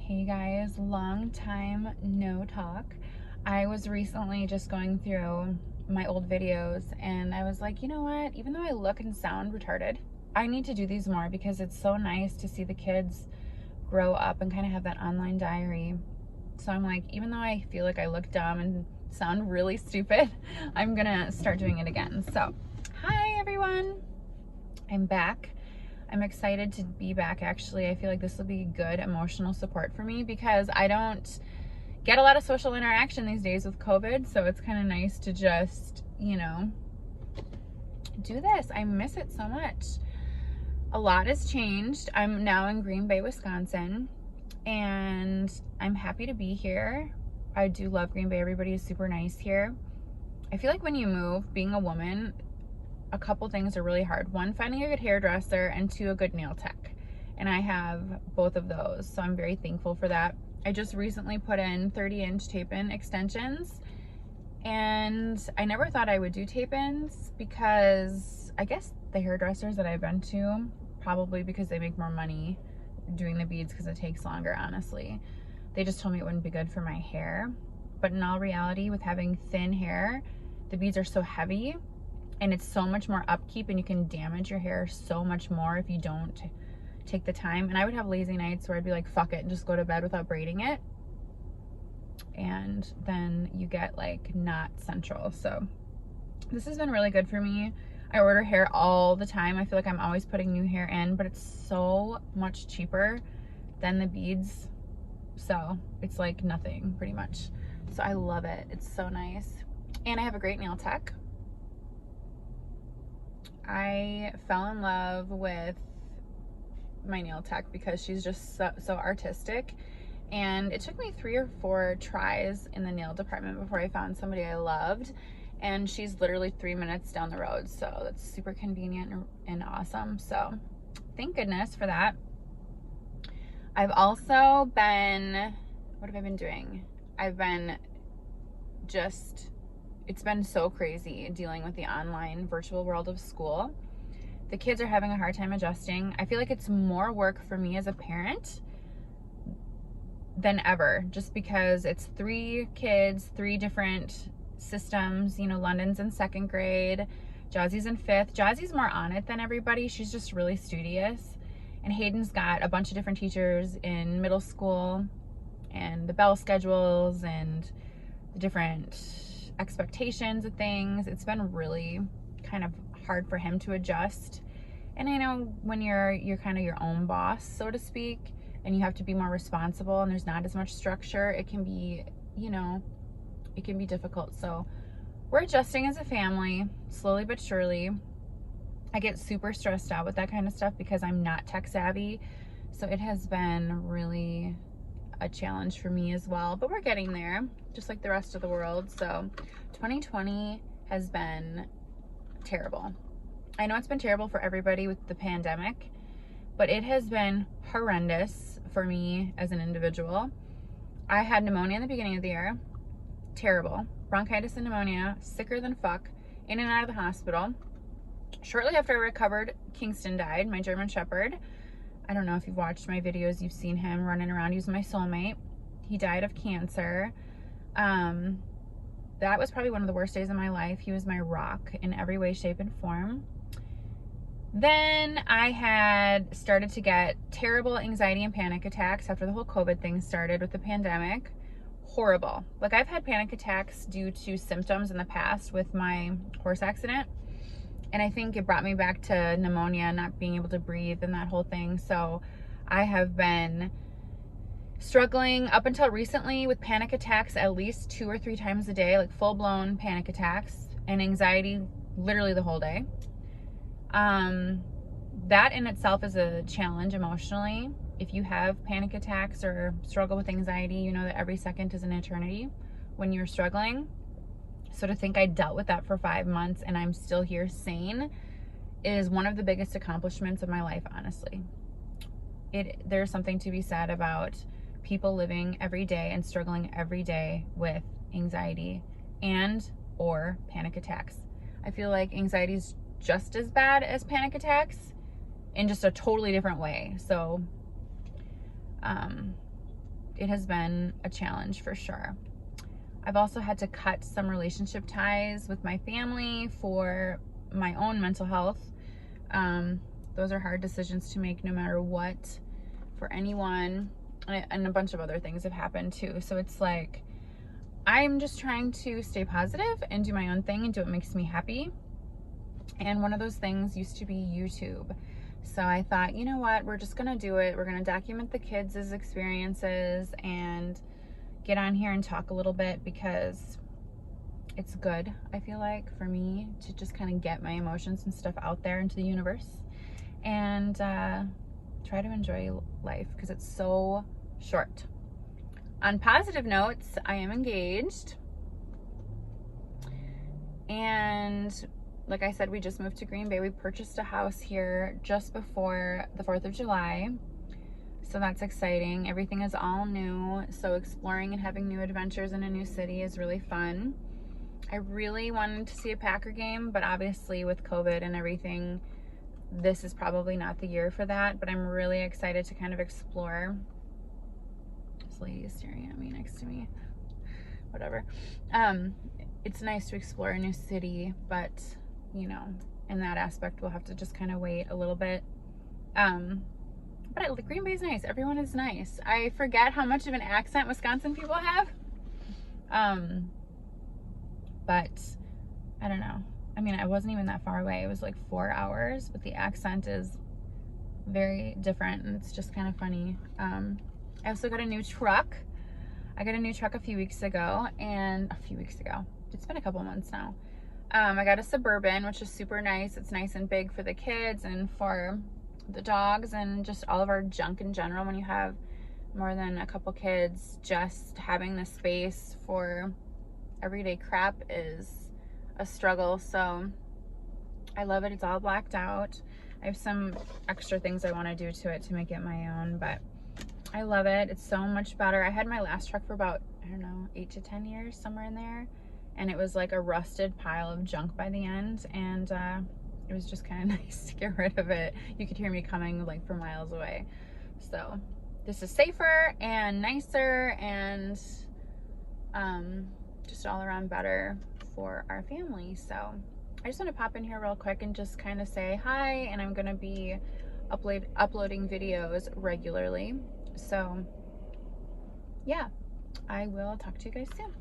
Hey guys, long time no talk. I was recently just going through my old videos and I was like, you know what? Even though I look and sound retarded, I need to do these more because it's so nice to see the kids grow up and kind of have that online diary. So I'm like, even though I feel like I look dumb and sound really stupid, I'm gonna start doing it again. So, hi everyone. I'm back. I'm excited to be back actually. I feel like this will be good emotional support for me because I don't get a lot of social interaction these days with COVID, so it's kind of nice to just, do this. I miss it so much. A lot has changed. I'm now in Green Bay, Wisconsin, and I'm happy to be here. I do love Green Bay. Everybody is super nice here. I feel like when you move, being a woman, a couple things are really hard. One, finding a good hairdresser, and two, a good nail tech. And I have both of those, so I'm very thankful for that. I just recently put in 30-inch tape-in extensions, and I never thought I would do tape-ins because I guess the hairdressers that I've been to, probably because they make more money doing the beads because it takes longer, honestly. They just told me it wouldn't be good for my hair. But in all reality, with having thin hair, the beads are so heavy and it's so much more upkeep, and you can damage your hair so much more if you don't take the time. And I would have lazy nights where I'd be like, fuck it, and just go to bed without braiding it. And then you get like not central. So this has been really good for me. I order hair all the time. I feel like I'm always putting new hair in, but it's so much cheaper than the beads. So it's like nothing pretty much. So I love it. It's so nice. And I have a great nail tech. I fell in love with my nail tech because she's just so artistic, and it took me 3 or 4 tries in the nail department before I found somebody I loved, and she's literally 3 minutes down the road, so that's super convenient and awesome. So thank goodness for that. I've also been, what have I been doing? It's been so crazy dealing with the online virtual world of school. The kids are having a hard time adjusting. I feel like it's more work for me as a parent than ever, just because it's 3 kids, 3 different systems. London's in 2nd grade, Jazzy's in 5th. Jazzy's more on it than everybody. She's just really studious. And Hayden's got a bunch of different teachers in middle school, and the bell schedules and the different expectations of things. It's been really kind of hard for him to adjust. And I know when you're kind of your own boss, so to speak, and you have to be more responsible and there's not as much structure, it can be, it can be difficult. So we're adjusting as a family, slowly but surely. I get super stressed out with that kind of stuff because I'm not tech savvy. So it has been really a challenge for me as well, but we're getting there, just like the rest of the world. So 2020 has been terrible. I know it's been terrible for everybody with the pandemic, but it has been horrendous for me as an individual. I had pneumonia in the beginning of the year. Terrible. Bronchitis and pneumonia, sicker than fuck, in and out of the hospital. Shortly after I recovered, Kingston died, my German Shepherd. I don't know if you've watched my videos, you've seen him running around. He was my soulmate. He died of cancer. That was probably one of the worst days of my life. He was my rock in every way, shape, and form. Then I had started to get terrible anxiety and panic attacks after the whole COVID thing started with the pandemic. Horrible. Like, I've had panic attacks due to symptoms in the past with my horse accident. And I think it brought me back to pneumonia, not being able to breathe and that whole thing. So I have been struggling up until recently with panic attacks at least 2 or 3 times a day, like full-blown panic attacks, and anxiety literally the whole day. That in itself is a challenge emotionally. If you have panic attacks or struggle with anxiety, you know that every second is an eternity when you're struggling. So to think I dealt with that for 5 months and I'm still here sane is one of the biggest accomplishments of my life, honestly. There's something to be said about people living every day and struggling every day with anxiety and or panic attacks. I feel like anxiety is just as bad as panic attacks in just a totally different way. So it has been a challenge for sure. I've also had to cut some relationship ties with my family for my own mental health. Those are hard decisions to make no matter what for anyone, and a bunch of other things have happened too. So it's like, I'm just trying to stay positive and do my own thing and do what makes me happy. And one of those things used to be YouTube. So I thought, you know what, we're just gonna do it. We're gonna document the kids' experiences and get on here and talk a little bit, because it's good, I feel like, for me to just kind of get my emotions and stuff out there into the universe, and try to enjoy life, because it's so short. On positive notes, I am engaged, and like I said, we just moved to Green Bay. We purchased a house here just before the 4th of July. So that's exciting. Everything is all new. So exploring and having new adventures in a new city is really fun. I really wanted to see a Packer game, but obviously with COVID and everything, this is probably not the year for that. But I'm really excited to kind of explore. This lady is staring at me next to me. Whatever. It's nice to explore a new city, but you know, in that aspect, we'll have to just kind of wait a little bit. But Green Bay's nice. Everyone is nice. I forget how much of an accent Wisconsin people have. But I don't know. I mean, I wasn't even that far away. It was like 4 hours, but the accent is very different, and it's just kind of funny. I also got a new truck. I got a new truck a few weeks ago, it's been a couple months now. I got a Suburban, which is super nice. It's nice and big for the kids and for the dogs and just all of our junk in general. When you have more than a couple kids, just having the space for everyday crap is a struggle. So I love it. It's all blacked out. I have some extra things I want to do to it to make it my own, but I love it. It's so much better. I had my last truck for about, I don't know, 8 to 10 years, somewhere in there. And it was like a rusted pile of junk by the end. And it was just kind of nice to get rid of it. You could hear me coming like for miles away. So this is safer and nicer and just all around better for our family. So I just want to pop in here real quick and just kind of say hi. And I'm going to be uploading videos regularly. So yeah, I will talk to you guys soon.